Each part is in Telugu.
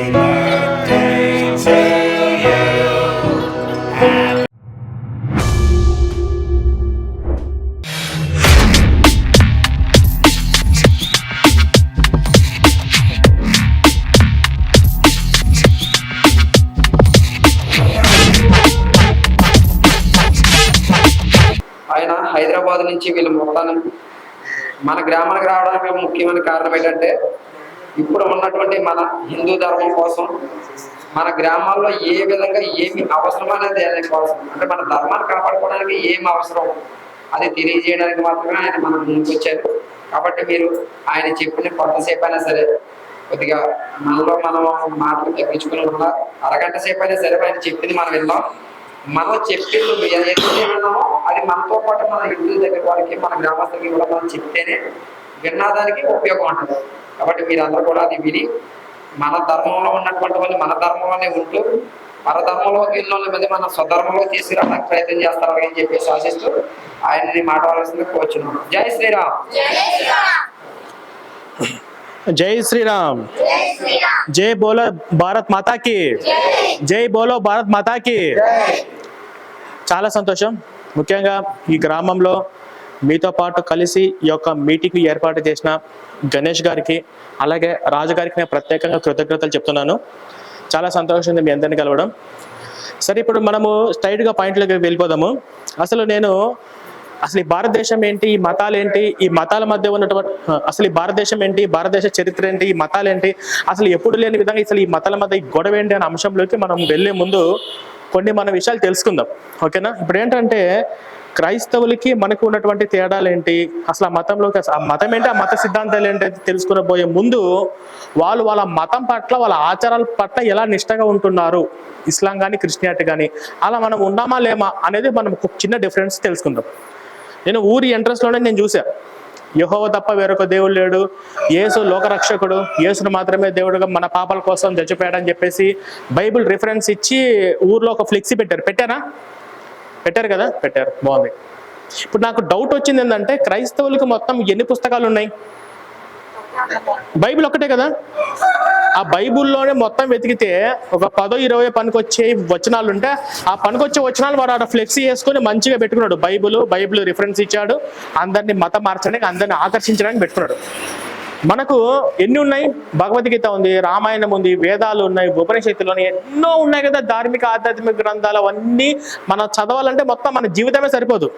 birthday to you. ఆయన హైదరాబాద్ నుంచి వీళ్ళు మొత్తాన్ని మన గ్రామానికి రావడానికి ముఖ్యమైన కారణం ఏంటంటే ఇప్పుడు ఉన్నటువంటి మన హిందూ ధర్మం కోసం మన గ్రామాల్లో ఏ విధంగా ఏమి అవసరం అనేది కోసం అంటే మన ధర్మాన్ని కాపాడుకోవడానికి ఏమి అవసరం అది తెలియజేయడానికి మాత్రమే ఆయన మన ముందుకు వచ్చారు. కాబట్టి మీరు ఆయన చెప్పిన కొంతసేపు అయినా సరే కొద్దిగా మనలో మనం మాటలు తగ్గించుకుని ఉన్న అరగంట సేపు అయినా సరే ఆయన చెప్పింది మనం విన్నాం. మనం చెప్పింది ఏదైతే విన్నామో అది మనతో పాటు మన హిందువుల దగ్గర వాళ్ళకి మన గ్రామస్తులకి కూడా మనం చెప్తేనే విన్నదానికి ఉపయోగం ఉంటుంది. కాబట్టి మీరందరూ కూడా అది విని మన ధర్మంలో ఉన్నటువంటి వాళ్ళు మన ధర్మంలోనే ఉంటూ పరధర్మంలోకి వెళ్ళిన మంది మన స్వధర్మంలో తీసుకురావడానికి ప్రయత్నం చేస్తారు అని చెప్పేసి ఆశిస్తూ ఆయన్ని మాట్లాడాల్సింది కోరుచున్నాం. జై శ్రీరామ్. జై శ్రీరామ్. జై బోలో భారత్ మాతా కి జై బోలో భారత్ మాతా కి. చాలా సంతోషం. ముఖ్యంగా ఈ గ్రామంలో మీతో పాటు కలిసి ఈ యొక్క మీటింగ్ ఏర్పాటు చేసిన గణేష్ గారికి అలాగే రాజు గారికి నేను ప్రత్యేకంగా కృతజ్ఞతలు చెప్తున్నాను. చాలా సంతోషం ఉంది మీ అందరిని కలవడం. సరే, ఇప్పుడు మనము స్ట్రైట్గా పాయింట్లోకి వెళ్ళిపోదాము. అసలు ఈ భారతదేశం ఏంటి, ఈ మతాలు ఏంటి, ఈ మతాల మధ్య ఉన్నటువంటి అసలు ఈ భారతదేశం ఏంటి, భారతదేశ చరిత్ర ఏంటి, ఈ మతాలు ఏంటి, అసలు ఎప్పుడు లేని విధంగా అసలు ఈ మతాల మధ్య ఈ గొడవ ఏంటి అనే అంశంలోకి మనం వెళ్ళే ముందు కొన్ని మన విషయాలు తెలుసుకుందాం. ఓకేనా? ఇప్పుడు ఏంటంటే క్రైస్తవులకి మనకు ఉన్నటువంటి తేడాలు ఏంటి, అసలు ఆ మతంలోకి ఆ మతం ఏంటి, ఆ మత సిద్ధాంతాలు ఏంటి తెలుసుకునే పోయే ముందు వాళ్ళు వాళ్ళ మతం పట్ల వాళ్ళ ఆచారాల పట్ల ఎలా నిష్టగా ఉంటున్నారు, ఇస్లాం కానీ క్రిస్టియానిటీ కానీ అలా మనం ఉన్నామా లేమా అనేది మనం ఒక చిన్న డిఫరెన్స్ తెలుసుకుందాం. నేను ఊరి ఎంట్రన్స్లోనే నేను చూసా, యెహోవా తప్ప వేరొక దేవుడు లేడు, యేసు లోకరక్షకుడు, యేసును మాత్రమే దేవుడుగా మన పాపాల కోసం చచ్చిపోయాడని చెప్పేసి బైబిల్ రిఫరెన్స్ ఇచ్చి ఊర్లో ఒక ఫ్లెక్సీ పెట్టారు కదా, పెట్టారు. బాగుంది. ఇప్పుడు నాకు డౌట్ వచ్చింది ఏంటంటే క్రైస్తవులకు మొత్తం ఎన్ని పుస్తకాలు ఉన్నాయి? బైబిల్ ఒక్కటే కదా. ఆ బైబుల్లోనే మొత్తం వెతికితే ఒక 10-20 పనికొచ్చే వచనాలు ఉంటే ఆ పనికొచ్చే వచనాలు వాడు ఆడ ఫ్లెక్సీ వేసుకొని మంచిగా పెట్టుకున్నాడు. బైబిల్ రిఫరెన్స్ ఇచ్చాడు, అందరినీ మతం మార్చడానికి, అందరినీ ఆకర్షించడానికి పెట్టుకున్నాడు. మనకు ఎన్ని ఉన్నాయి? భగవద్గీత ఉంది, రామాయణం ఉంది, వేదాలు ఉన్నాయి, ఉపనిషత్తులు ఉన్నాయి, ఎన్నో ఉన్నాయి కదా. ధార్మిక ఆధ్యాత్మిక గ్రంథాలు అవన్నీ మనం చదవాలంటే మొత్తం మన జీవితమే సరిపోదు.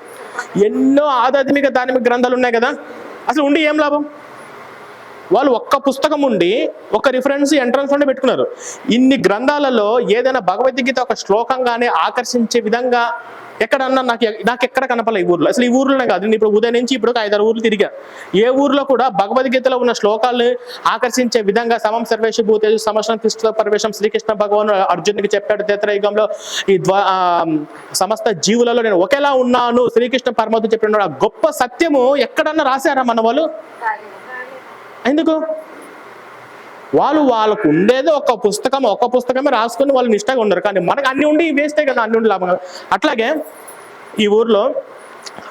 ఎన్నో ఆధ్యాత్మిక ధార్మిక గ్రంథాలు ఉన్నాయి కదా. అసలు ఉండి ఏం లాభం? వాళ్ళు ఒక్క పుస్తకం ఉండి ఒక రిఫరెన్స్ ఎంట్రన్స్ లోనే పెట్టుకున్నారు. ఇన్ని గ్రంథాలలో ఏదైనా భగవద్గీత ఒక శ్లోకంగానే ఆకర్షించే విధంగా ఎక్కడన్నా నాకు ఎక్కడ కనపడలే ఈ ఊర్లో. అసలు ఈ ఊర్లోనే కాదు, నేను ఇప్పుడు ఉదయం నుంచి ఇప్పుడు 5-6 ఊర్లు తిరిగా. ఏ ఊర్లో కూడా భగవద్గీతలో ఉన్న శ్లోకాలను ఆకర్షించే విధంగా సమం సర్వేష భూతేషు సమస్తం కృష్ణ పరవేశం శ్రీకృష్ణ భగవాన్ అర్జునుడికి చెప్పాడు త్రేతాయుగంలో, ఈ సమస్త జీవులలో నేను ఒకేలా ఉన్నాను శ్రీకృష్ణ పరమాత్మ చెప్పిన ఆ గొప్ప సత్యము ఎక్కడన్నా రాశారా మన వాళ్ళు? ఎందుకు? వాళ్ళకు ఉండేది ఒక పుస్తకమే రాసుకొని వాళ్ళు నిష్టగా ఉన్నారు. కానీ మనకు అన్ని ఉండి వేస్తే కదా, అన్ని ఉండి లాభం. అట్లాగే ఈ ఊర్లో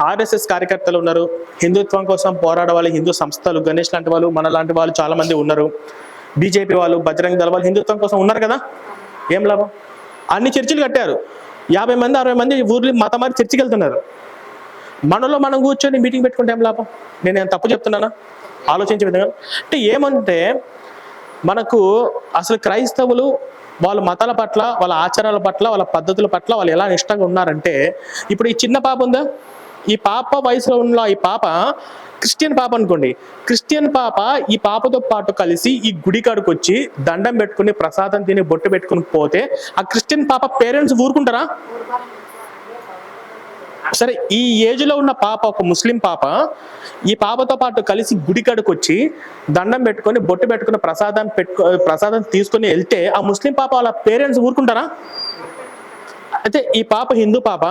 ఆర్ఎస్ఎస్ కార్యకర్తలు ఉన్నారు, హిందుత్వం కోసం పోరాడే వాళ్ళు, హిందూ సంస్థలు, గణేష్ లాంటి వాళ్ళు, మన లాంటి వాళ్ళు చాలా మంది ఉన్నారు. బీజేపీ వాళ్ళు, బజరంగ దళ వాళ్ళు హిందుత్వం కోసం ఉన్నారు కదా. ఏం లాభం? అన్ని చర్చిలు కట్టారు. 50 మంది 60 మంది ఊర్లు మతం మారి చర్చికి వెళ్తున్నారు. మనలో మనం కూర్చొని మీటింగ్ పెట్టుకుంటే ఏం లాభం? నేను తప్పు చెప్తున్నానా? ఆలోచించే విధంగా అంటే ఏమంటే మనకు అసలు క్రైస్తవులు వాళ్ళ మతాల పట్ల, వాళ్ళ ఆచారాల పట్ల, వాళ్ళ పద్ధతుల పట్ల వాళ్ళు ఎలా నిష్టంగా ఉన్నారంటే, ఇప్పుడు ఈ చిన్న పాప ఉందా, ఈ పాప వయసులో ఉన్న ఈ పాప క్రిస్టియన్ పాప అనుకోండి. క్రిస్టియన్ పాప ఈ పాపతో పాటు కలిసి ఈ గుడి కాడికి వచ్చి దండం పెట్టుకుని ప్రసాదం తిని బొట్టు పెట్టుకుని పోతే ఆ క్రిస్టియన్ పాప పేరెంట్స్ ఊరుకుంటారా? సరే, ఈ ఏజ్ లో ఉన్న పాప, ఒక ముస్లిం పాప, ఈ పాపతో పాటు కలిసి గుడి కాడికి వచ్చి దండం పెట్టుకొని బొట్టు పెట్టుకుని ప్రసాదం తీసుకొని వెళ్తే ఆ ముస్లిం పాప వాళ్ళ పేరెంట్స్ ఊరుకుంటారా? అయితే ఈ పాప హిందూ పాప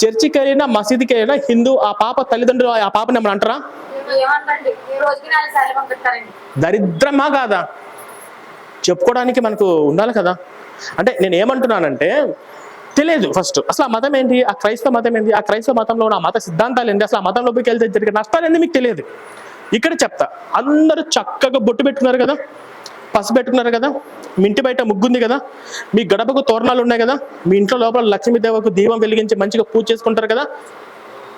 చర్చికి వెళ్ళినా మసీదుకి వెళ్ళినా హిందూ ఆ పాప తల్లిదండ్రులు ఆ పాపని ఏమని అంటారా? దరిద్రమా కాదా? చెప్పుకోవడానికి మనకు ఉండాలి కదా. అంటే నేను ఏమంటున్నానంటే తెలియదు ఫస్ట్ అసలు ఆ మతం ఏంటి, ఆ క్రైస్తవ మతం ఏంటి, ఆ క్రైస్తవ మతంలో ఉన్న మత సిద్ధాంతాలు ఏంటి, అసలు ఆ మతంలోకి వెళ్తే జరిగే నష్టాలు ఏంటి మీకు తెలియదు. ఇక్కడ చెప్తా. అందరూ చక్కగా బొట్టు పెట్టుకున్నారు కదా, పసుపు పెట్టుకున్నారు కదా, మీ ఇంటి బయట ముగ్గుంది కదా, మీ గడపకు తోరణాలు ఉన్నాయి కదా, మీ ఇంట్లో లోపల లక్ష్మీదేవకు దీపం వెలిగించి మంచిగా పూజ చేసుకుంటారు కదా.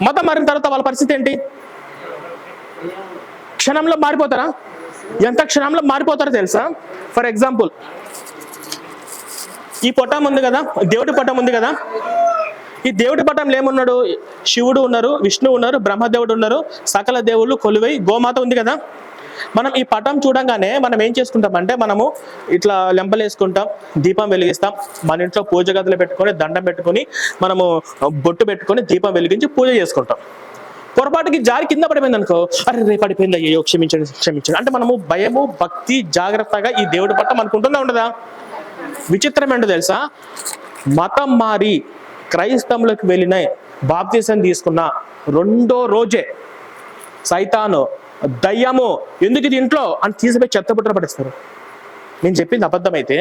మతం మారిన తర్వాత వాళ్ళ పరిస్థితి ఏంటి? క్షణంలో మారిపోతారా? ఎంత క్షణంలో మారిపోతారో తెలుసా? ఫర్ ఎగ్జాంపుల్, ఈ పటం ఉంది కదా, దేవుడి పటం ఉంది కదా, ఈ దేవుడి పటంలో ఏమున్నాడు? శివుడు ఉన్నారు, విష్ణువు ఉన్నారు, బ్రహ్మదేవుడు ఉన్నారు, సకల దేవుళ్ళు కొలువై గోమాత ఉంది కదా. మనం ఈ పటం చూడంగానే మనం ఏం చేసుకుంటామంటే, మనము ఇట్లా లెంపలేసుకుంటాం, దీపం వెలిగిస్తాం, మన ఇంట్లో పూజ గదులు పెట్టుకొని దండం పెట్టుకొని మనము బొట్టు పెట్టుకొని దీపం వెలిగించి పూజ చేసుకుంటాం. పొరపాటుకి జారి కింద పడిపోయింది అనుకో, అరే రేపు పడిపోయింది, అయ్యో క్షమించండి క్షమించండి అంటే మనము భయము, భక్తి, జాగ్రత్తగా ఈ దేవుడి పట్ల మనకుంటుందా ఉండదా? విచిత్రం ఏంటో తెలుసా? మతం మారి క్రైస్తవంలోకి వెళ్ళిన, బాప్తిసం తీసుకున్న రెండో రోజే సైతాను, దయ్యము, ఎందుకు ఇది ఇంట్లో అని తీసిపోయి చెత్తబుట్టలు పడేస్తారు. నేను చెప్పింది అబద్ధమైతే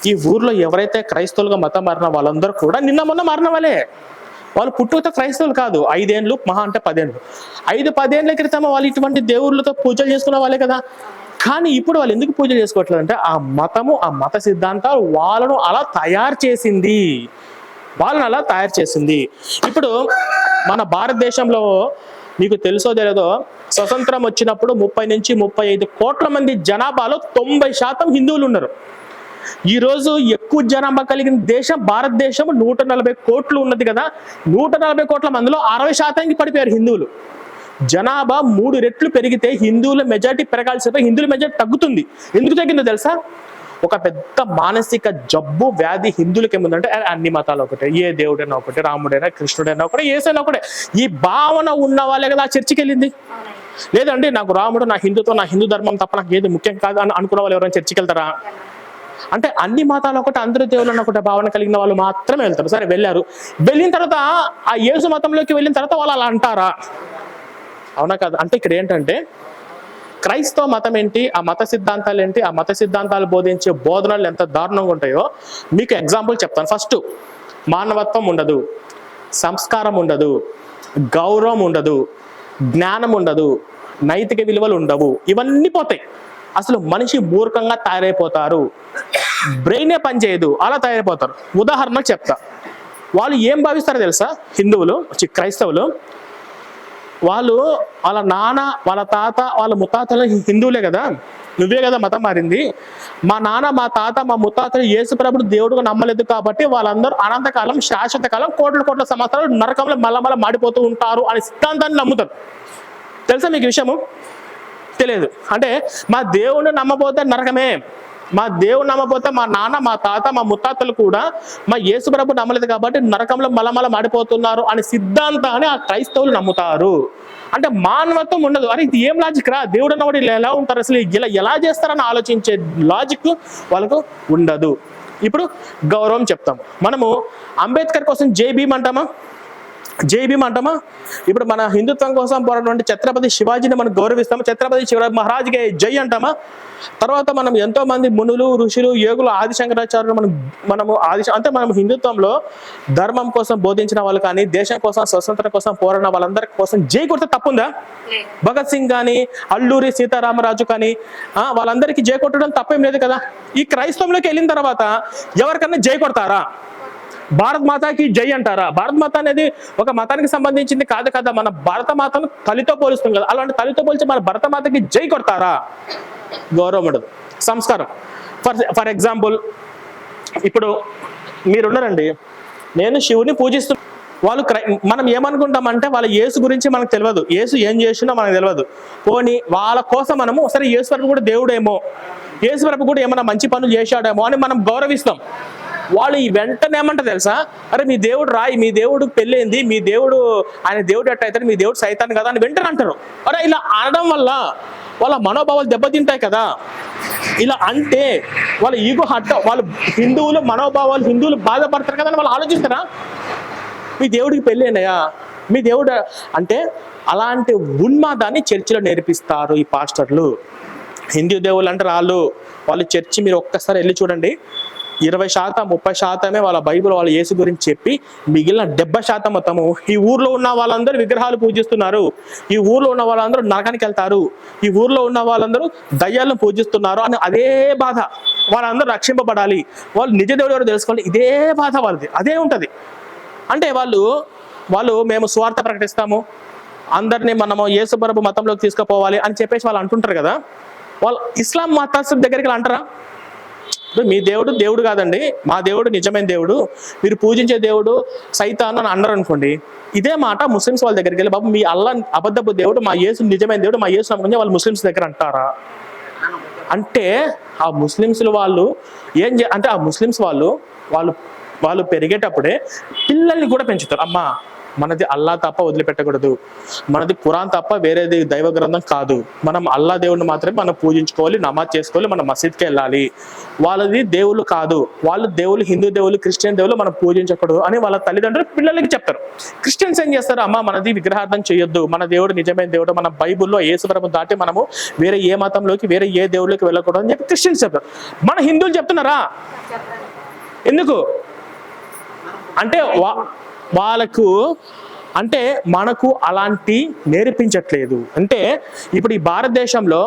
ఈ ఊర్లో ఎవరైతే క్రైస్తవులుగా మతం మారిన వాళ్ళందరూ కూడా నిన్న మొన్న మారిన వాళ్ళే. వాళ్ళు పుట్టుకతో క్రైస్తవులు కాదు. 5 ఏళ్ళు మహా అంటే 10 ఏళ్ళు, 5-10 ఏళ్ళ క్రితం వాళ్ళు ఇటువంటి దేవుళ్ళతో పూజలు చేసుకున్న వాళ్ళే కదా. కానీ ఇప్పుడు వాళ్ళు ఎందుకు పూజలు చేసుకోవట్లేదు అంటే, ఆ మతము, ఆ మత సిద్ధాంతాలు వాళ్ళను అలా తయారు చేసింది, వాళ్ళని అలా తయారు చేసింది. ఇప్పుడు మన భారతదేశంలో మీకు తెలుసో తెలియదో, స్వతంత్రం వచ్చినప్పుడు 30 నుంచి 35 కోట్ల మంది జనాభాలో 90% హిందువులు ఉన్నారు. ఈరోజు ఎక్కువ జనాభా కలిగిన దేశం భారతదేశం, 140 కోట్లు ఉన్నది కదా. 140 కోట్ల మందిలో 60%కి పడిపోయారు హిందువులు. జనాభా 3 రెట్లు పెరిగితే హిందువుల మెజారిటీ పెరగాల్సిన హిందువుల మెజారిటీ తగ్గుతుంది. ఎందుకు తగ్గిందో తెలుసా? ఒక పెద్ద మానసిక జబ్బు, వ్యాధి హిందువులకి ఏముందంటే, అన్ని మతాలు ఒకటే, ఏ దేవుడైనా ఒకటే, రాముడైనా కృష్ణుడైనా ఒకటే, ఏసైనా ఒకటే, ఈ భావన ఉన్న వాళ్ళే కదా ఆ చర్చికి వెళ్ళింది. లేదండి నాకు రాముడు, నా హిందుత్వం, నా హిందూ ధర్మం తప్ప నాకు ఏది ముఖ్యం కాదు అని అనుకున్న వాళ్ళు ఎవరైనా చర్చికి వెళ్తారా? అంటే అన్ని మతాలు ఒకటి, అందరూ దేవుళ్ళని ఒకటే భావన కలిగిన వాళ్ళు మాత్రమే వెళ్తారు. సరే వెళ్ళారు, వెళ్ళిన తర్వాత ఆ యేసు మతంలోకి వెళ్ళిన తర్వాత వాళ్ళు అలా అంటారా? అవునా కదా? అంటే ఇక్కడ ఏంటంటే, క్రైస్తవ మతం ఏంటి, ఆ మత సిద్ధాంతాలు ఏంటి, ఆ మత సిద్ధాంతాలు బోధించే బోధనలు ఎంత దారుణంగా ఉంటాయో మీకు ఎగ్జాంపుల్ చెప్తాను. ఫస్ట్, మానవత్వం ఉండదు, సంస్కారం ఉండదు, గౌరవం ఉండదు, జ్ఞానం ఉండదు, నైతిక విలువలు ఉండవు, ఇవన్నీ పోతాయి. అసలు మనిషి మూర్ఖంగా తయారైపోతారు, బ్రెయినే పనిచేయదు, అలా తయారైపోతారు. ఉదాహరణ చెప్తా. వాళ్ళు ఏం భావిస్తారో తెలుసా? హిందువులు, క్రైస్తవులు, వాళ్ళు వాళ్ళ నాన్న, వాళ్ళ తాత, వాళ్ళ ముత్తాతలు హిందువులే కదా, నువ్వే కదా మతం మారింది. మా నాన్న, మా తాత, మా ముత్తాతలు యేసుప్రభుడు దేవుడుగా నమ్మలేదు కాబట్టి వాళ్ళందరూ అనంతకాలం, శాశ్వత కాలం, కోట్ల సంవత్సరాలు నరకంలో మళ్ళా మాడిపోతూ ఉంటారు అనే సిద్ధాంతాన్ని నమ్ముతారు. తెలుసా మీకు విషయము? తెలియదు. అంటే మా దేవుడిని నమ్మపోతే నరకమే, మా దేవుడు నమ్మపోతే మా నాన్న, మా తాత, మా ముత్తాతలు కూడా మా యేసుప్రభు నమ్మలేదు కాబట్టి నరకంలో మలమల మాడిపోతున్నారు అనే సిద్ధాంతాన్ని ఆ క్రైస్తవులు నమ్ముతారు. అంటే మానవత్వం ఉండదు. అరే ఇది ఏం లాజిక్ రా, దేవుడు అన్నవాడు ఇలా ఎలా ఉంటారు, అసలు ఇలా ఎలా చేస్తారని ఆలోచించే లాజిక్ వాళ్ళకు ఉండదు. ఇప్పుడు గౌరవం చెప్తాము. మనము అంబేద్కర్ కోసం జై భీమ్ అంటామా? జై భీమ్ అంటామా? ఇప్పుడు మన హిందుత్వం కోసం పోరాడినటువంటి ఛత్రపతి శివాజీని మనం గౌరవిస్తాము, ఛత్రపతి శివరాజ్ మహారాజ్కి జై అంటామా? తర్వాత మనం ఎంతో మంది మునులు, ఋషులు, యోగులు, ఆదిశంకరాచార్యులు మనం హిందుత్వంలో ధర్మం కోసం బోధించిన వాళ్ళు కానీ, దేశం కోసం, స్వతంత్రం కోసం పోరాడిన వాళ్ళందరి కోసం జై కొడితే తప్పుందా? భగత్ సింగ్ కానీ, అల్లూరి సీతారామరాజు కానీ వాళ్ళందరికీ జై కొట్టడం తప్పేం లేదు కదా. ఈ క్రైస్తవంలోకి వెళ్ళిన తర్వాత ఎవరికన్నా జై కొడతారా? భారత్ మాతాకి జై అంటారా? భారత్ మాత అనేది ఒక మతానికి సంబంధించింది కాదు కదా, మన భారత మాతను తల్లితో పోలుస్తాం కదా. అలాంటి తల్లితో పోల్చి మన భరత మాతకి జై కొడతారా? గౌరవం ఉండదు. సంస్కారం, ఫర్ ఎగ్జాంపుల్, ఇప్పుడు మీరున్నారండి, నేను శివుని పూజిస్తున్నా, వాళ్ళు మనం ఏమనుకుంటామంటే వాళ్ళ యేసు గురించి మనకు తెలియదు, యేసు ఏం చేసినా మనకు తెలియదు. పోనీ వాళ్ళ కోసం మనము సరే యేసు ప్రభు కూడా దేవుడేమో, యేసు ప్రభు కూడా ఏమైనా మంచి పనులు చేశాడేమో అని మనం గౌరవిస్తాం. వాళ్ళు ఈ వెంటనే ఏమంటారు తెలుసా? అరే మీ దేవుడు రాయి, మీ దేవుడు పెళ్ళైంది, మీ దేవుడు ఆయన దేవుడు ఎట్టయితే మీ దేవుడు సైతాన్ కదా అని వెంటనే అంటారు. అరే ఇలా అనడం వల్ల వాళ్ళ మనోభావాలు దెబ్బతింటాయి కదా. ఇలా అంటే వాళ్ళ ఈగో హట్, వాళ్ళు హిందువులు మనోభావాలు, హిందువులు బాధపడతారు కదా అని వాళ్ళు ఆలోచిస్తారా? మీ దేవుడికి పెళ్ళైనాయా, మీ దేవుడు అంటే అలాంటి ఉన్మాదాన్ని చర్చిలో నేర్పిస్తారు ఈ పాస్టర్లు. హిందూ దేవుళ్ళు అంటారు వాళ్ళు చర్చి మీరు ఒక్కసారి వెళ్ళి చూడండి, 20%, 30% వాళ్ళ బైబిల్ వాళ్ళ యేసు గురించి చెప్పి మిగిలిన 70% మొత్తము ఈ ఊర్లో ఉన్న వాళ్ళందరూ విగ్రహాలు పూజిస్తున్నారు, ఈ ఊర్లో ఉన్న వాళ్ళందరూ నరకానికి వెళ్తారు, ఈ ఊర్లో ఉన్న వాళ్ళందరూ దయ్యాలను పూజిస్తున్నారు అని అదే బాధ. వాళ్ళందరూ రక్షింపబడాలి, వాళ్ళు నిజ దేవుడు ఎవరో తెలుసుకోవాలి, ఇదే బాధ వాళ్ళది, అదే ఉంటుంది. అంటే వాళ్ళు మేము స్వార్థ ప్రకటిస్తాము, అందరినీ మనము యేసు ప్రభు మతంలోకి తీసుకుపోవాలి అని చెప్పేసి వాళ్ళు అంటుంటారు కదా. వాళ్ళు ఇస్లాం మతస్థుల దగ్గరికి అంటారా, మీ దేవుడు దేవుడు కాదండి, మా దేవుడు నిజమైన దేవుడు, మీరు పూజించే దేవుడు సైతాను అని అన్నారు అనుకోండి, ఇదే మాట ముస్లిమ్స్ వాళ్ళ దగ్గరికి వెళ్ళి బాబు మీ అల్లా అబద్ధపు దేవుడు, మా యేసు నిజమైన దేవుడు, మా యేసు నమ్మకం వాళ్ళు ముస్లిమ్స్ దగ్గర అంటారా? అంటే ఆ ముస్లిమ్స్ వాళ్ళు అంటే ఆ ముస్లిమ్స్ వాళ్ళు పెరిగేటప్పుడే పిల్లల్ని కూడా పెంచుతారు. అమ్మా మనది అల్లా తప్ప వదిలిపెట్టకూడదు, మనది ఖురాన్ తప్ప వేరేది దైవ గ్రంథం కాదు, మనం అల్లా దేవుడిని మాత్రమే మనం పూజించుకోవాలి, నమాజ్ చేసుకోవాలి, మనం మసీద్కి వెళ్ళాలి, వాళ్ళది దేవుళ్ళు కాదు, వాళ్ళు దేవుళ్ళు హిందూ దేవుళ్ళు క్రిస్టియన్ దేవుళ్ళు మనం పూజించకూడదు అని వాళ్ళ తల్లిదండ్రులు పిల్లలకి చెప్తారు. క్రిస్టియన్స్ ఏం చేస్తారు, అమ్మ మనది విగ్రహార్థం చేయొద్దు, మన దేవుడు నిజమైన దేవుడు, మన బైబుల్లో యేసుప్రభు దాటి మనము వేరే ఏ మతంలోకి వేరే ఏ దేవుళ్ళకి వెళ్ళకూడదు అని చెప్పి క్రిస్టియన్స్ చెప్తారు. మన హిందువులు చెప్తున్నారా? ఎందుకు అంటే వాళ్ళకు అంటే మనకు అలాంటి నేర్పించట్లేదు. అంటే ఇప్పుడు ఈ భారతదేశంలో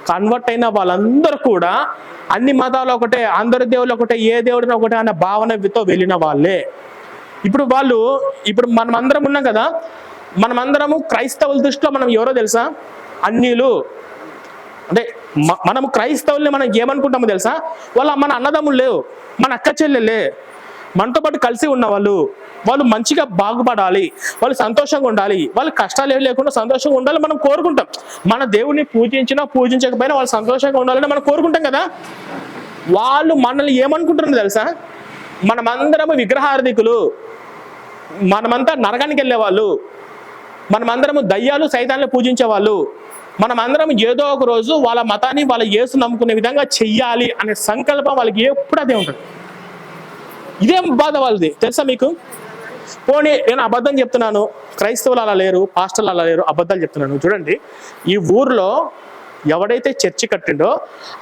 కన్వర్ట్ అయిన వాళ్ళందరూ కూడా అన్ని మతాలు ఒకటే, అందరి దేవుళ్ళు ఒకటే, ఏ దేవుడిని ఒకటే అనే భావనతో వెళ్ళిన వాళ్ళే. ఇప్పుడు మనమందరం ఉన్నాం కదా, మనమందరము క్రైస్తవుల దృష్టిలో మనం ఎవరో తెలుసా? అన్యులు. అంటే మనము క్రైస్తవుల్ని మనం ఏమనుకుంటామో తెలుసా? మన అన్నదమ్ములు లేవు, మన అక్క చెల్లెలే, మనతో పాటు కలిసి ఉన్న వాళ్ళు మంచిగా బాగుపడాలి, వాళ్ళు సంతోషంగా ఉండాలి, వాళ్ళు కష్టాలు ఏమి లేకుండా సంతోషంగా ఉండాలి మనం కోరుకుంటాం. మన దేవుడిని పూజించకపోయినా వాళ్ళు సంతోషంగా ఉండాలని మనం కోరుకుంటాం కదా. వాళ్ళు మనల్ని ఏమనుకుంటున్నారు తెలుసా? మనమందరము విగ్రహార్థికులు, మనమంతా నరకానికి వెళ్ళే వాళ్ళు, మనమందరము దయ్యాలు సైతాన్ని పూజించే వాళ్ళు, మనమందరం ఏదో ఒక రోజు వాళ్ళ మతాన్ని వాళ్ళ యేసు నమ్ముకునే విధంగా చెయ్యాలి అనే సంకల్పం వాళ్ళకి ఎప్పుడు అదే ఉంటుంది. ఇదేం బాధ వాళ్ళది తెలుసా మీకు? పోనీ నేను అబద్ధం చెప్తున్నాను, క్రైస్తవులు అలా లేరు, పాస్టర్లు అలా లేరు, అబద్ధాలు చెప్తున్నాను. చూడండి, ఈ ఊర్లో ఎవడైతే చర్చి కట్టిండో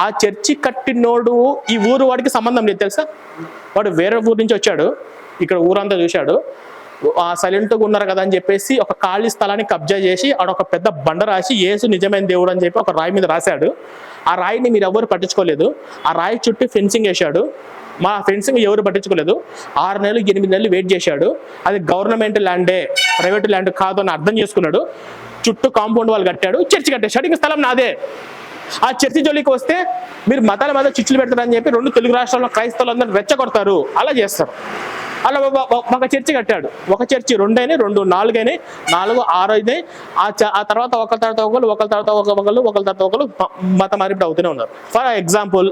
ఆ చర్చి కట్టినోడు ఈ ఊరు వాడికి సంబంధం లేదు తెలుసా. వాడు వేరే ఊరు నుంచి వచ్చాడు, ఇక్కడ ఊరంతా చూశాడు, సైలెంట్గా ఉన్నారు కదా అని చెప్పేసి ఒక ఖాళీ స్థలాన్ని కబ్జా చేసి ఆడొక పెద్ద బండ రాసి యేసు నిజమైన దేవుడు అని చెప్పి ఒక రాయి మీద రాశాడు. ఆ రాయిని మీరు ఎవరు పట్టించుకోలేదు, ఆ రాయి చుట్టూ ఫెన్సింగ్ వేశాడు, మా ఫెన్సింగ్ ఎవరు పట్టించుకోలేదు. 6 నెలలు 8 నెలలు వెయిట్ చేశాడు, అది గవర్నమెంట్ ల్యాండే ప్రైవేట్ ల్యాండ్ కాదు అని అర్థం చేసుకున్నాడు, చుట్టూ కాంపౌండ్ వాళ్ళు కట్టాడు, చర్చి కట్టేశాడు, ఇంక స్థలం నాదే. ఆ చర్చి జోలికి వస్తే మీరు మతాల మీద చిచ్చులు పెడతారని చెప్పి 2 తెలుగు రాష్ట్రాల్లో క్రైస్తవులందరూ రెచ్చగొడతారు, అలా చేస్తారు. అలా ఒక చర్చి కట్టాడు, ఒక చర్చి 2 అయినాయి, 2 4 అయినాయి, 4 6 అయినాయి. ఆ తర్వాత ఒకరి తర్వాత ఒకరు మత మార్పిడి అవుతూనే ఉన్నారు. ఫర్ ఎగ్జాంపుల్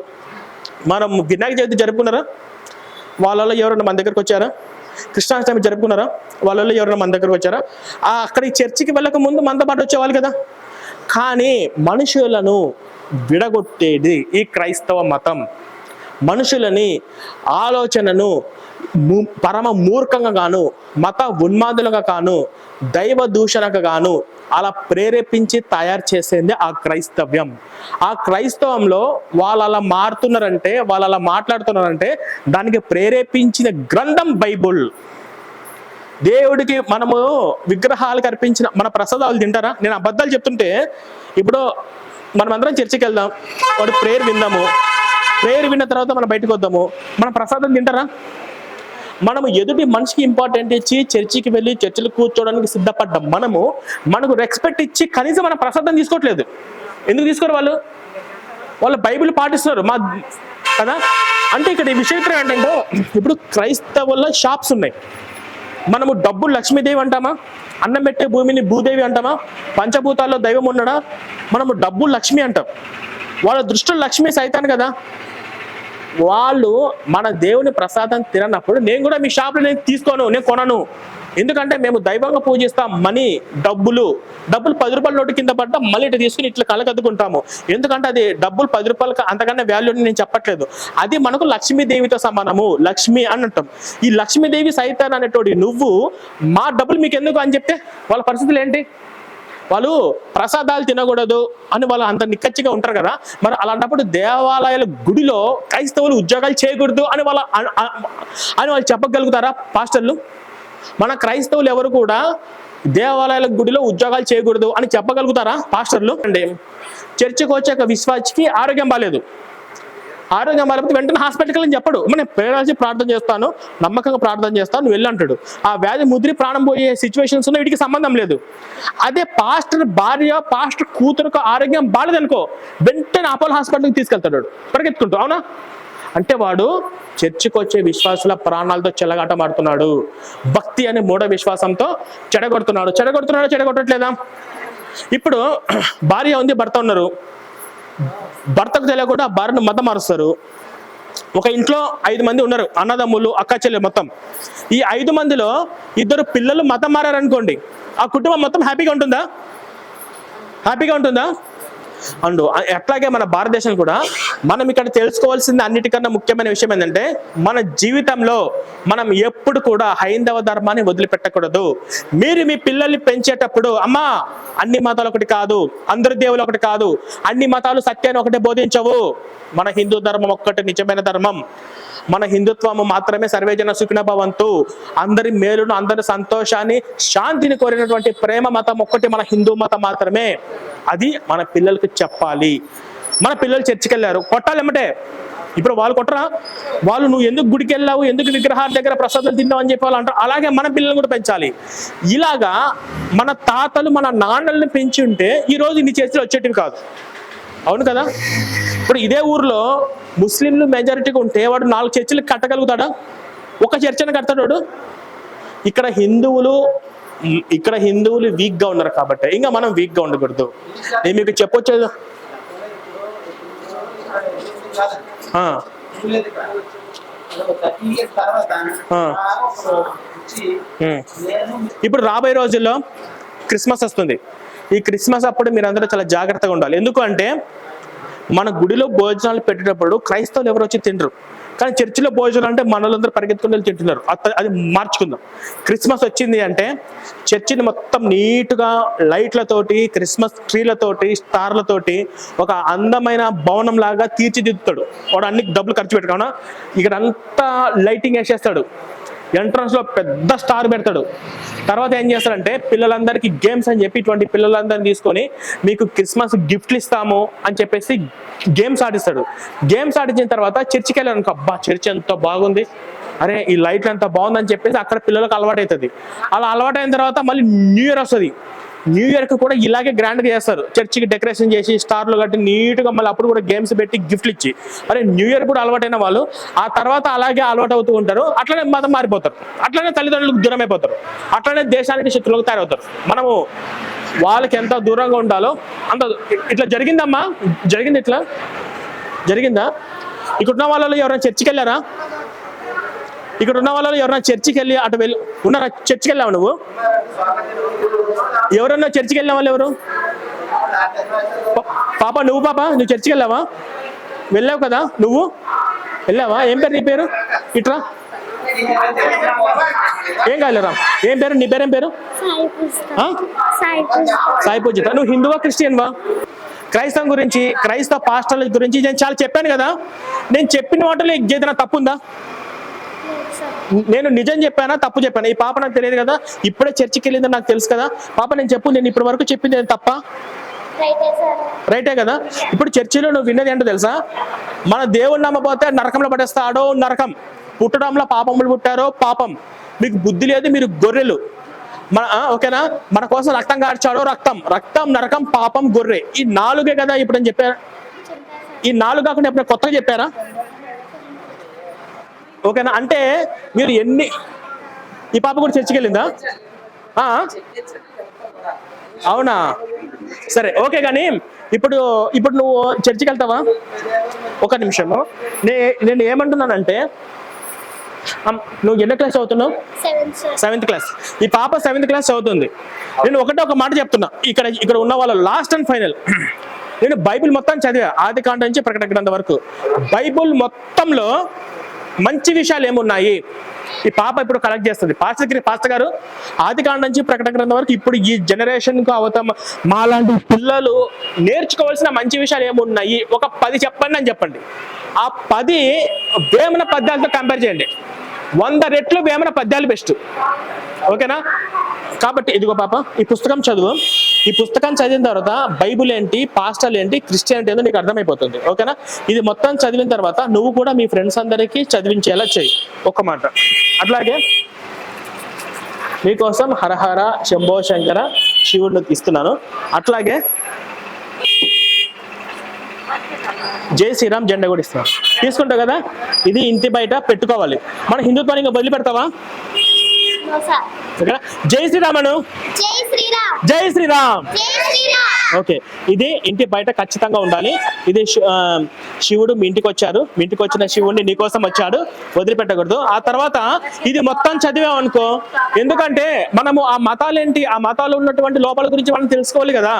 మనం వినాయక చవితి జరుపుకున్నారా? వాళ్ళలో ఎవరైనా మన దగ్గరకు వచ్చారా? కృష్ణాష్టమి జరుపుకున్నారా? వాళ్ళలో ఎవరైనా మన దగ్గరకు వచ్చారా? అక్కడ ఈ చర్చికి వెళ్ళక ముందు మనతో పాటు వచ్చేవాళ్ళు కదా. కానీ మనుషులను విడగొట్టేది ఈ క్రైస్తవ మతం. మనుషులని ఆలోచనను పరమ మూర్ఖంగా గాను, మత ఉన్మాదులుగా గాను, దైవ దూషణగా గాను అలా ప్రేరేపించి తయారు చేసేది ఆ క్రైస్తవ్యం. ఆ క్రైస్తవంలో వాళ్ళు అలా మారుతున్నారంటే, వాళ్ళు అలా మాట్లాడుతున్నారంటే దానికి ప్రేరేపించిన గ్రంథం బైబుల్. దేవుడికి మనము విగ్రహాలకు అర్పించిన మన ప్రసాదాలు తింటారా? నేను అబద్ధాలు చెప్తుంటే, ఇప్పుడు మనమందరం చర్చికి వెళ్దాం, వాడు ప్రేయర్ విందాము, ప్రేయర్ విన్న తర్వాత మనం బయటకు వద్దాము, మన ప్రసాదం తింటారా? మనము ఎదుటి మనిషికి ఇంపార్టెంట్ ఇచ్చి చర్చికి వెళ్ళి చర్చిలో కూర్చోవడానికి సిద్ధపడ్డాం, మనకు రెస్పెక్ట్ ఇచ్చి కనీసం మన ప్రసాదం తీసుకోవట్లేదు. ఎందుకు తీసుకోరు? వాళ్ళు బైబిల్ పాటిస్తున్నారు కదా. అంటే ఇక్కడ ఈ విషయం ఏంటంటే, ఇప్పుడు క్రైస్తవుల షాప్స్ ఉన్నాయి, మనము డబ్బులు లక్ష్మీదేవి అంటామా? అన్నం పెట్టే భూమిని భూదేవి అంటామా? పంచభూతాల్లో దైవం ఉన్నాడా? మనము డబ్బులు లక్ష్మి అంటాం, వాళ్ళ దృష్టిలో లక్ష్మి సైతాన్ కదా. వాళ్ళు మన దేవుని ప్రసాదం తిననప్పుడు నేను కూడా మీ షాప్లో నేను తీసుకోను, నేను కొనను. ఎందుకంటే మేము దైవంగా పూజిస్తాం. డబ్బులు 10 రూపాయల నోటు కింద పడ్డా మళ్ళీ ఇట్లా తీసుకుని ఇట్లా కళ్ళకద్దుకుంటాము. ఎందుకంటే అది డబ్బులు 10 రూపాయలకి అంతకన్నా వాల్యూ నేను చెప్పట్లేదు. అది మనకు లక్ష్మీదేవితో సమానము, లక్ష్మి అని అంటాం. ఈ లక్ష్మీదేవి సైతాన్ అనేటోడి నువ్వు మా డబ్బులు మీకు ఎందుకు అని చెప్తే వాళ్ళ పరిస్థితులు ఏంటి? వాళ్ళు ప్రసాదాలు తినకూడదు అని వాళ్ళు అంత నిక్కచ్చిగా ఉంటారు కదా. మరి అలాంటప్పుడు దేవాలయాల గుడిలో క్రైస్తవులు ఉద్యోగాలు చేయకూడదు అని వాళ్ళు చెప్పగలుగుతారా పాస్టర్లు? మన క్రైస్తవులు ఎవరు కూడా దేవాలయాల గుడిలో ఉద్యోగాలు చేయకూడదు అని చెప్పగలుగుతారా పాస్టర్లు? అంటే చర్చికి వచ్చే ఒక విశ్వాసికి ఆరోగ్యం బాగాలేదు, ఆరోగ్యం బాగాలేకపోతే వెంటనే హాస్పిటల్కి వెళ్ళి చెప్పడు, నేను పేరాల్సి ప్రార్థన చేస్తాను, నమ్మకంగా ప్రార్థన చేస్తాను, నువ్వు వెళ్ళి అంటాడు. ఆ వ్యాధి ముదిరి ప్రాణం పోయే సిచ్యువేషన్స్ ఉన్న వీటికి సంబంధం లేదు. అదే పాస్టర్ భార్య, పాస్టర్ కూతురుకు ఆరోగ్యం బాగాలేదనుకో, వెంటనే అపోలో హాస్పిటల్కి తీసుకెళ్తాడు పరిగెత్తుకుంటూ. అవునా? అంటే వాడు చర్చికి వచ్చే విశ్వాసుల ప్రాణాలతో చెలగాటమాడుతున్నాడు, భక్తి అనే మూఢ విశ్వాసంతో చెడగొట్టట్లేదా? ఇప్పుడు భార్య ఉంది, భర్త ఉన్నారు, భర్తకు తెలియకుండా భార్యను మతం మారుస్తారు. ఒక ఇంట్లో 5 మంది ఉన్నారు, అన్నదమ్ములు, అక్క చెల్లెలు మొత్తం. ఈ 5 మందిలో 2 పిల్లలు మతం మారారనుకోండి, ఆ కుటుంబం మొత్తం హ్యాపీగా ఉంటుందా? అండ్ అట్లాగే మన భారతదేశం కూడా మనం ఇక్కడ తెలుసుకోవాల్సింది అన్నిటికన్నా ముఖ్యమైన విషయం ఏంటంటే, మన జీవితంలో మనం ఎప్పుడు కూడా హైందవ ధర్మాన్ని వదిలిపెట్టకూడదు. మీరు మీ పిల్లల్ని పెంచేటప్పుడు, అమ్మా అన్ని మతాలు ఒకటి కాదు, అందరి దేవులు ఒకటి కాదు, అన్ని మతాలు సత్యాన్ని ఒకటే బోధించవు, మన హిందూ ధర్మం ఒక్కటి నిజమైన ధర్మం, మన హిందుత్వము మాత్రమే సర్వేజన సుఖిన భవంతు, అందరి మేలును, అందరి సంతోషాన్ని, శాంతిని కోరినటువంటి ప్రేమ మతం ఒక్కటి మన హిందూ మతం మాత్రమే. అది మన పిల్లలకి చెప్పాలి. మన పిల్లలు చర్చికి వెళ్ళారు, కొట్టాలేమంటే ఇప్పుడు వాళ్ళు కొట్టరా? వాళ్ళు నువ్వు ఎందుకు గుడికి వెళ్ళావు, ఎందుకు విగ్రహాల దగ్గర ప్రసాదాలు తిన్నావు అని చెప్పి వాళ్ళు అంటారు. అలాగే మన పిల్లల్ని కూడా పెంచాలి. ఇలాగా మన తాతలు మన నాన్నల్ని పెంచి ఉంటే ఈరోజు ఇన్ని చర్చలు వచ్చేటివి కాదు. అవును కదా? ఇప్పుడు ఇదే ఊర్లో ముస్లింలు మెజారిటీగా ఉంటే వాడు 4 చర్చిలు కట్టగలుగుతాడా? ఒక చర్చను కడతాడు వాడు. ఇక్కడ హిందువులు వీక్గా ఉన్నారు కాబట్టి ఇంకా మనం వీక్గా ఉండకూడదు. నేను మీకు చెప్పొచ్చేది ఇప్పుడు రాబోయే రోజుల్లో క్రిస్మస్ వస్తుంది. ఈ క్రిస్మస్ అప్పుడు మీరందరూ చాలా జాగ్రత్తగా ఉండాలి. ఎందుకు అంటే మన గుడిలో భోజనాలు పెట్టేటప్పుడు క్రైస్తవులు ఎవరు వచ్చి తినరు, కానీ చర్చిలో భోజనాలు అంటే మనలందరూ పరిగెత్తుకుని వెళ్ళి తింటున్నారు. అది మార్చుకుందాం. క్రిస్మస్ వచ్చింది అంటే చర్చిని మొత్తం నీట్గా లైట్లతోటి, క్రిస్మస్ ట్రీలతోటి, స్టార్లతోటి ఒక అందమైన భవనం లాగా తీర్చిదిద్దుతాడు వాడు. అన్ని డబ్బులు ఖర్చు పెట్టుకోనా, ఇక్కడ అంతా లైటింగ్ వేసేస్తాడు, ఎంట్రన్స్ లో పెద్ద స్టార్ పెడతాడు. తర్వాత ఏం చేస్తాడంటే పిల్లలందరికీ గేమ్స్ అని చెప్పి ఇటువంటి పిల్లలందరినీ తీసుకొని మీకు క్రిస్మస్ గిఫ్ట్లు ఇస్తాము అని చెప్పేసి గేమ్స్ ఆడిస్తాడు. గేమ్స్ ఆడించిన తర్వాత చర్చికి వెళ్ళాను, అబ్బా చర్చ్ ఎంత బాగుంది, అరే ఈ లైట్లు ఎంత బాగుందని చెప్పేసి అక్కడ పిల్లలకు అలవాటు అవుతుంది. అలా అలవాటైన తర్వాత మళ్ళీ న్యూ ఇయర్ వస్తుంది. న్యూ ఇయర్ కి కూడా ఇలాగే గ్రాండ్గా చేస్తారు, చర్చికి డెకరేషన్ చేసి స్టార్లు కట్టి నీట్గా, మళ్ళీ అప్పుడు కూడా గేమ్స్ పెట్టి గిఫ్ట్లు ఇచ్చి. అరే న్యూ ఇయర్ కూడా అలవాటైన వాళ్ళు ఆ తర్వాత అలాగే అలవాటు అవుతూ ఉంటారు. అట్లనే మతం మారిపోతారు, అట్లనే తల్లిదండ్రులకు దూరం అయిపోతారు, అట్లనే దేశానికి శత్రువులకు తయారవుతారు. మనము వాళ్ళకి ఎంత దూరంగా ఉండాలో అంత. ఇట్లా జరిగిందమ్మా, ఇట్లా జరిగిందా? ఇక్కడ ఉన్న వాళ్ళలో ఎవరైనా చర్చికి వెళ్ళారా? ఇక్కడ ఉన్న వాళ్ళలో ఎవరైనా చర్చికి వెళ్ళి అటు వెళ్ళి ఉన్నారా? చర్చికి వెళ్ళావు నువ్వు? ఎవరన్నా చర్చికి వెళ్ళిన వాళ్ళు ఎవరు? పాప నువ్వు చర్చికి వెళ్ళావా? వెళ్ళావు కదా, నువ్వు వెళ్ళావా? ఏం పేరు నీ పేరు? ఇట్రా, ఏం కాలేరా? ఏం పేరు నీ పేరు? ఏం పేరు? సాయి పూజిత. నువ్వు హిందువా క్రిస్టియన్వా? క్రైస్తవం గురించి, క్రైస్తవ పాస్టర్ల గురించి నేను చాలా చెప్పాను కదా. నేను చెప్పిన వాటిలో ఏదైనా తప్పు ఉందా? నేను నిజం చెప్పానా తప్పు చెప్పానా? ఈ పాప నాకు తెలియదు కదా, ఇప్పుడే చర్చికి వెళ్ళిందని నాకు తెలుసు కదా. పాప నేను చెప్పు, నేను ఇప్పటి వరకు చెప్పింది ఏం తప్ప? రైటే కదా. ఇప్పుడు చర్చిలో నువ్వు విన్నది ఏంటో తెలుసా? మన దేవుడు నమ్మపోతే నరకంలో పడేస్తాడో నరకం, పుట్టడంలో పాపములు పుట్టారో పాపం, మీకు బుద్ధి లేదు, మీరు గొర్రెలు. ఓకేనా? మన కోసం రక్తం కార్చాడో రక్తం, నరకం, పాపం, గొర్రె. ఈ 4 కదా ఇప్పుడు అని చెప్పారా? ఈ 4 కాకుండా ఎప్పుడైనా కొత్తగా చెప్పారా? ఓకేనా? అంటే మీరు ఎన్ని, ఈ పాప కూడా చర్చికి వెళ్ళిందా? అవునా? సరే ఓకే. కానీ ఇప్పుడు నువ్వు చర్చికి వెళ్తావా? ఒక నిమిషము. నేను ఏమంటున్నానంటే, నువ్వు ఎన్నో క్లాస్ చదువుతున్నావు? 7th class. ఈ పాప 7th క్లాస్ చదువుతుంది. నేను ఒక మాట చెప్తున్నా, ఇక్కడ ఉన్న వాళ్ళ లాస్ట్ అండ్ ఫైనల్. నేను బైబిల్ మొత్తం చదివా, ఆది కాండం నుంచి ప్రకటన గ్రంథం వరకు. బైబిల్ మొత్తంలో మంచి విషయాలు ఏమున్నాయి ఈ పాప ఇప్పుడు కలెక్ట్ చేస్తుంది. పాస్టర్ గారు ఆదికాండం నుంచి ప్రకటన గ్రంథం వరకు ఇప్పుడు ఈ జనరేషన్కు అవతం మాలాంటి పిల్లలు నేర్చుకోవాల్సిన మంచి విషయాలు ఏమున్నాయి, ఒక 10 చెప్పండి అని చెప్పండి. ఆ 10 వేమన పద్యాలతో కంపేర్ చేయండి. 100 రెట్లు వేమన పద్యాలు బెస్ట్. ఓకేనా? కాబట్టి ఇదిగో పాప, ఈ పుస్తకం చదువు. ఈ పుస్తకం చదివిన తర్వాత బైబుల్ ఏంటి, పాస్టర్లు ఏంటి, క్రిస్టియానిటీ ఏంటో నీకు అర్థమైపోతుంది. ఓకేనా? ఇది మొత్తం చదివిన తర్వాత నువ్వు కూడా మీ ఫ్రెండ్స్ అందరికీ చదివించేలా చెయ్యి. ఒక్క మాట. అట్లాగే మీకోసం హరహర శంభో శంకర శివుడిని ఇస్తున్నాను. అట్లాగే జై శ్రీరామ్ జెండా కూడా ఇస్తున్నాను. తీసుకుంటావు కదా? ఇది ఇంటి బయట పెట్టుకోవాలి. మన హిందుత్వాన్ని ఇంకా వదిలిపెడతావా? జై శ్రీరామను, జై శ్రీరామ్. ఓకే, ఇది ఇంటి బయట ఖచ్చితంగా ఉండాలి. ఇది శివుడు మీ ఇంటికి వచ్చారు, మీ ఇంటికి వచ్చిన శివుడిని నీకోసం వచ్చాడు, వదిలిపెట్టకూడదు. ఆ తర్వాత ఇది మొత్తం చదివామనుకో, ఎందుకంటే మనము ఆ మతాలేంటి, ఆ మతాలు ఉన్నటువంటి లోపాల గురించి మనం తెలుసుకోవాలి కదా.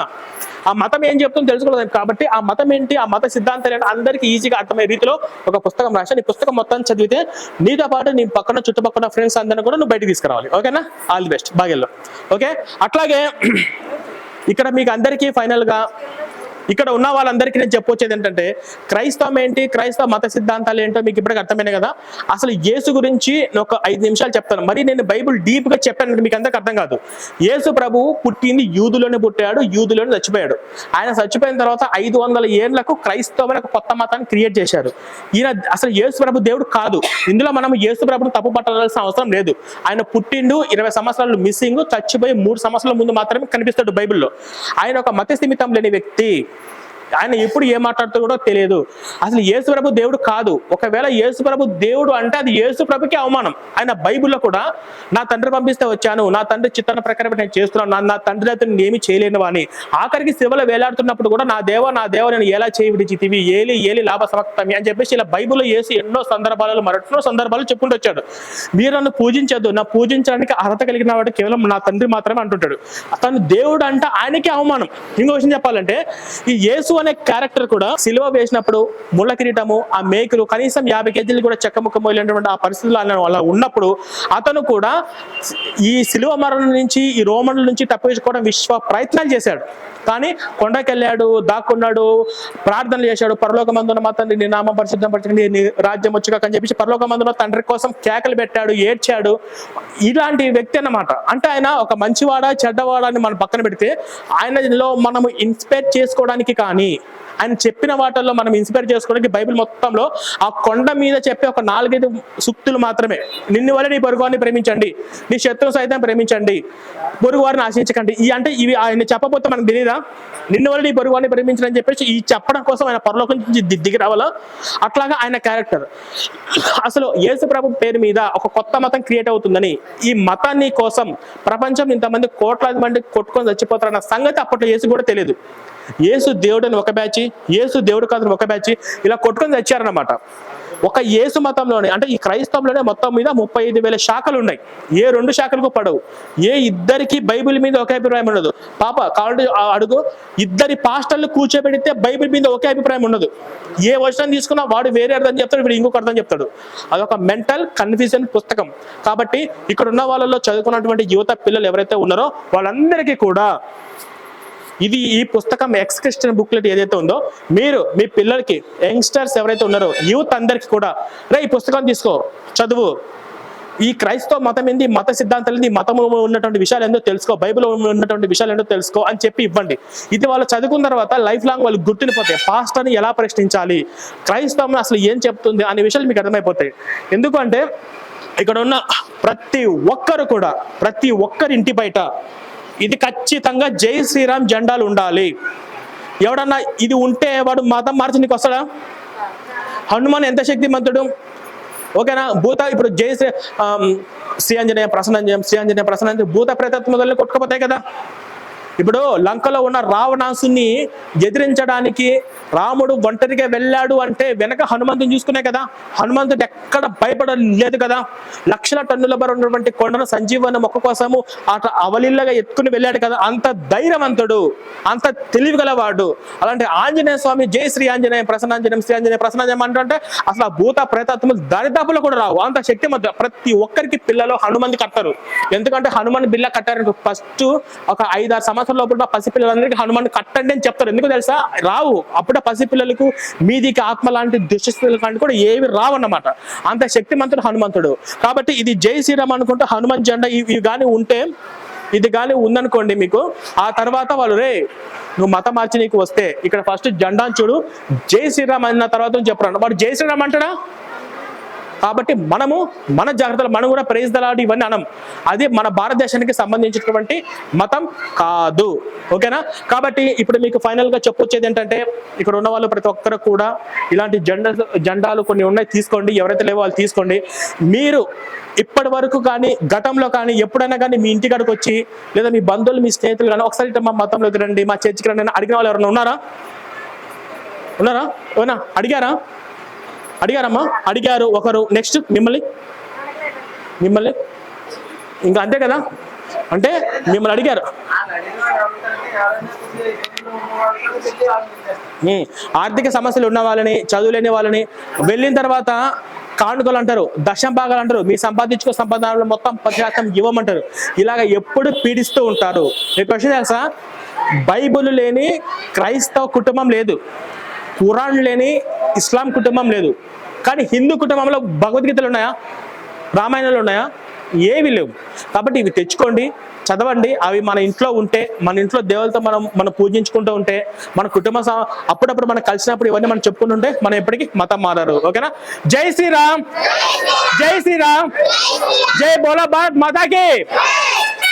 ఆ మతం ఏం చెప్తుందో తెలుసుకోలేదు. కాబట్టి ఆ మతం ఏంటి, ఆ మత సిద్ధాంతాలు ఏంటి అందరికీ ఈజీగా అర్థమయ్యే రీతిలో ఒక పుస్తకం రాశాను. ఈ పుస్తకం మొత్తం చదివితే నీతో పాటు నీ పక్కన చుట్టుపక్కల ఫ్రెండ్స్ అందరినీ కూడా నువ్వు బయటకు తీసుకురావాలి. ఓకేనా? ఆల్ ది బెస్ట్, బాగెల్లో. ఓకే, అట్లాగే ఇక్కడ మీకు అందరికీ ఫైనల్ గా ఇక్కడ ఉన్న వాళ్ళందరికీ నేను చెప్పొచ్చేది ఏంటంటే, క్రైస్తవం ఏంటి, క్రైస్తవ మత సిద్ధాంతాలు ఏంటో మీకు ఇప్పటికి అర్థమైనాయి కదా. అసలు యేసు గురించి ఒక 5 నిమిషాలు చెప్తాను. మరి నేను బైబుల్ డీప్ గా చెప్పాను, మీకు అందరికి అర్థం కాదు. యేసు ప్రభువు పుట్టింది యూదులోనే పుట్టాడు, యూదులోనే చచ్చిపోయాడు. ఆయన చచ్చిపోయిన తర్వాత 500 ఏళ్లకు క్రైస్తవం ఒక కొత్త మతాన్ని క్రియేట్ చేశారు. ఈయన అసలు యేసు ప్రభు దేవుడు కాదు. ఇందులో మనం యేసు ప్రభుని తప్పు పట్టాల్సిన అవసరం లేదు. ఆయన పుట్టిండు, 20 సంవత్సరాలు మిస్సింగ్, చచ్చిపోయి 3 సంవత్సరాల ముందు మాత్రమే కనిపిస్తాడు బైబిల్లో. ఆయన ఒక మత స్థిమితం లేని వ్యక్తి. ఆయన ఎప్పుడు ఏం మాట్లాడుతూ కూడా తెలియదు. అసలు యేసు ప్రభు దేవుడు కాదు. ఒకవేళ యేసు ప్రభు దేవుడు అంటే అది యేసు ప్రభుకి అవమానం. ఆయన బైబిల్లో కూడా నా తండ్రి పంపిస్తే వచ్చాను, నా తండ్రి చిత్తాన్ని ప్రకారం నేను చేస్తున్నాను, నా తండ్రి అయితే నేను ఏమి చేయలేను అని ఆఖరికి శివలో వేలాడుతున్నప్పుడు కూడా నా దేవ నేను ఎలా చేయి విడిచితివి, ఏలి లాభ సమక్తమి అని చెప్పేసి ఇలా బైబిల్లో యేసు ఎన్నో సందర్భాలు చెప్పుకుంటూ వచ్చాడు. మీరు నన్ను పూజించద్దు, నా పూజించడానికి అర్హత కలిగిన వాడు కేవలం నా తండ్రి మాత్రమే అంటుంటాడు. అతను దేవుడు అంటే ఆయనకే అవమానం. ఇంకో విషయం చెప్పాలంటే, ఈ యేసు అనే క్యారెక్టర్ కూడా సిలువ వేసినప్పుడు ముళ్ళ కిరీటము, ఆ మేకులు కనీసం 50 కేజీలు కూడా చెక్కముక్క మోయలేనటువంటి ఆ పరిస్థితులు అలా ఉన్నప్పుడు అతను కూడా ఈ సిలువ మరణం నుంచి, ఈ రోమన్ల నుంచి తప్పించుకోవడం విశ్వ ప్రయత్నాలు చేశాడు. కానీ కొండకెళ్ళాడు, దాక్కున్నాడు, ప్రార్థనలు చేశాడు. పరలోకమందున మా తండ్రి నీ నామం పరిశుద్ధపరచండి, నీ రాజ్యం వచ్చుగాక అని చెప్పేసి పరలోకమందున తండ్రి కోసం కేకలు పెట్టాడు, ఏడ్చాడు. ఇలాంటి వ్యక్తి అన్నమాట. అంటే ఆయన ఒక మంచివాడా చెడ్డవాడా అని మనం పక్కన పెడితే ఆయనలో మనము ఇన్స్పైర్ చేసుకోవడానికి, కానీ ఆయన చెప్పిన వాటిల్లో మనం ఇన్స్పైర్ చేసుకోవడానికి బైబిల్ మొత్తంలో ఆ కొండ మీద చెప్పే ఒక 4-5 సూక్తులు మాత్రమే. నిన్ను వల్ల నీ పొరుగువారిని ప్రేమించండి, నీ శత్రువు సైతం ప్రేమించండి, పొరుగువారిని ఆశించకండి. అంటే ఇవి ఆయన చెప్పకపోతే మనకు తెలియదా? నిన్ను వల్ల నీ పొరుగువారిని ప్రేమించని చెప్పేసి ఈ చెప్పడం కోసం ఆయన పరలోకం నుంచి దిగి రావాలా? అట్లాగా ఆయన క్యారెక్టర్. అసలు యేసు ప్రభు పేరు మీద ఒక కొత్త మతం క్రియేట్ అవుతుందని, ఈ మతాన్ని కోసం ప్రపంచం ఇంతమంది కోట్లాది మంది కొట్టుకొని చచ్చిపోతారన్న సంగతి అప్పట్లో యేసు కూడా తెలియదు. యేసు దేవుడు అని ఒక బ్యాచ్, యేసు దేవుడు కాదని ఒక బ్యాచ్, ఇలా కొట్టుకొని తెచ్చారనమాట. ఒక యేసు మతంలోనే, అంటే ఈ క్రైస్తవంలోనే మొత్తం మీద 35,000 శాఖలు ఉన్నాయి. ఏ 2 శాఖలకు పడవు. ఏ ఇద్దరికి బైబిల్ మీద ఒకే అభిప్రాయం ఉండదు. పాప కావాలంటే అడుగు, 2 పాస్టర్లు కూర్చోబెడితే బైబిల్ మీద ఒకే అభిప్రాయం ఉండదు. ఏ వచనం తీసుకున్నా వాడు వేరే అర్థం చెప్తాడు, వీడు ఇంకొక అర్థం చెప్తాడు. అదొక మెంటల్ కన్ఫ్యూజన్ పుస్తకం. కాబట్టి ఇక్కడ ఉన్న వాళ్ళలో చదువుకున్నటువంటి యువత పిల్లలు ఎవరైతే ఉన్నారో వాళ్ళందరికీ కూడా ఇది ఈ పుస్తకం ఎక్స్క్రిప్షన్ బుక్లెట్ ఏదైతే ఉందో, మీరు మీ పిల్లలకి, యంగ్స్టర్స్ ఎవరైతే ఉన్నారో యూత్ అందరికీ కూడా ఈ పుస్తకం తీసుకో, చదువు. ఈ క్రైస్తవ మతం ఏంది, మత సిద్ధాంతాలు ఏంది, మతము ఉన్నటువంటి విషయాలు ఏందో తెలుసుకో, బైబిల్ ఉన్నటువంటి విషయాలు ఏంటో తెలుసుకో అని చెప్పి ఇవ్వండి. ఇది వాళ్ళు చదువుకున్న తర్వాత లైఫ్ లాంగ్ వాళ్ళు గుర్తుండిపోతాయి. పాస్టర్ని ఎలా ప్రశ్నించాలి, క్రైస్తవం అసలు ఏం చెప్తుంది అనే విషయాలు మీకు అర్థమైపోతాయి. ఎందుకంటే ఇక్కడ ఉన్న ప్రతి ఒక్కరి ఇంటి బయట ఇది ఖచ్చితంగా జై శ్రీరామ్ జెండాలు ఉండాలి. ఎవడన్నా ఇది ఉంటే వాడు మతం మార్చి నీకు వస్తాడా? హనుమాన్ ఎంత శక్తిమంతుడు, ఓకేనా? ఇప్పుడు జై శ్రీ ఆంజనేయ ప్రసన్నంజయం, శ్రీ ఆంజనేయ ప్రసన్నంజయం, భూత ప్రేతత్వ మొదలు కొట్టుకుపోతాయి కదా. ఇప్పుడు లంకలో ఉన్న రావణాసుని ఎదిరించడానికి రాముడు ఒంటరిగా వెళ్ళాడు అంటే వెనక హనుమంతుని చూసుకునే కదా. హనుమంతుడు ఎక్కడ భయపడలేదు కదా. లక్షల టన్నుల బరువు ఉన్నటువంటి కొండను సంజీవన మొక్క కోసము అట అవలీలగా ఎత్తుకుని వెళ్ళాడు కదా. అంత ధైర్యవంతుడు, అంత తెలివి గలవాడు. అలాంటి ఆంజనేయ స్వామి జై శ్రీ ఆంజనేయ ప్రసన్నాంజనేయం శ్రీ ఆంజనేయ ప్రసన్నాంజనేయం అంటే అసలు ఆ భూత ప్రేతాత్మలు దరిదాపులో కూడా రావు. అంత శక్తి మధ్య ప్రతి ఒక్కరికి పిల్లలు హనుమంతు కట్టారు. ఎందుకంటే హనుమాన్ బిల్ల కట్టారు. ఫస్ట్ ఒక 5-6 సంవత్సరాల లోపల పసిపిల్లలందరికీ హనుమాన్ కట్టండి అని చెప్తారు. ఎందుకు తెలుసా? రావు. అప్పుడే పసిపిల్లలకు మీదికి ఆత్మ లాంటి దుష్టస్థితులు లాంటి కూడా ఏవి రావు అన్నమాట. అంత శక్తిమంతుడు హనుమంతుడు. కాబట్టి ఇది జై శ్రీరామ్ అనుకుంటే హనుమాన్ జెండా ఇవి కానీ ఉంటే, ఇది కానీ ఉందనుకోండి మీకు, ఆ తర్వాత వాళ్ళు రే నువ్వు మతం మార్చి నీకు వస్తే ఇక్కడ ఫస్ట్ జెండాను చూడు, జై శ్రీరామ్ అన్న తర్వాత చెప్పరు. వాడు జై శ్రీరామ్ అంటాడా? కాబట్టి మనము మన జాగ్రత్తలు మనం కూడా ప్రైజ్ దలాడు ఇవన్నీ అనం. అది మన భారతదేశానికి సంబంధించినటువంటి మతం కాదు. ఓకేనా? కాబట్టి ఇప్పుడు మీకు ఫైనల్ గా చెప్పొచ్చేది ఏంటంటే, ఇక్కడ ఉన్న వాళ్ళు ప్రతి ఒక్కరు కూడా ఇలాంటి జెండాలు కొన్ని ఉన్నాయి, తీసుకోండి. ఎవరైతే లేవో వాళ్ళు తీసుకోండి. మీరు ఇప్పటి వరకు కానీ గతంలో కానీ ఎప్పుడైనా కానీ మీ ఇంటికాడికి వచ్చి లేదా మీ బంధువులు మీ స్నేహితులు కానీ ఒకసారి మా మతంలోకి రండి, మా చర్చికి రండి అడిగిన వాళ్ళు ఎవరైనా ఉన్నారా? అవునా? అడిగారమ్మా? అడిగారు ఒకరు. నెక్స్ట్ మిమ్మల్ని ఇంకా అంతే కదా. అంటే మిమ్మల్ని అడిగారు. ఆర్థిక సమస్యలు ఉన్న వాళ్ళని, చదువులేని వాళ్ళని వెళ్ళిన తర్వాత కానుకలు అంటారు, దశం భాగాలు అంటారు, మీ సంపాదించుకో సంపాదనలో మొత్తం 10% ఇవ్వమంటారు. ఇలాగ ఎప్పుడు పీడిస్తూ ఉంటారు. ఈ క్వశ్చన్ తెలుసా? బైబుల్ లేని క్రైస్తవ కుటుంబం లేదు, ఖురాన్ లేని ఇస్లాం కుటుంబం లేదు. కానీ హిందూ కుటుంబంలో భగవద్గీతలు ఉన్నాయా? రామాయణాలు ఉన్నాయా? ఏవి లేవు. కాబట్టి ఇవి తెచ్చుకోండి, చదవండి. అవి మన ఇంట్లో ఉంటే, మన ఇంట్లో దేవులతో మనం పూజించుకుంటూ ఉంటే, మన కుటుంబ అప్పుడప్పుడు మనం కలిసినప్పుడు ఇవన్నీ మనం చెప్పుకుంటుంటే మనం ఎప్పటికీ మతం మారారు. ఓకేనా? జై శ్రీరామ్, జై శ్రీరామ్, జై బోలో భారత్ మాతాకి.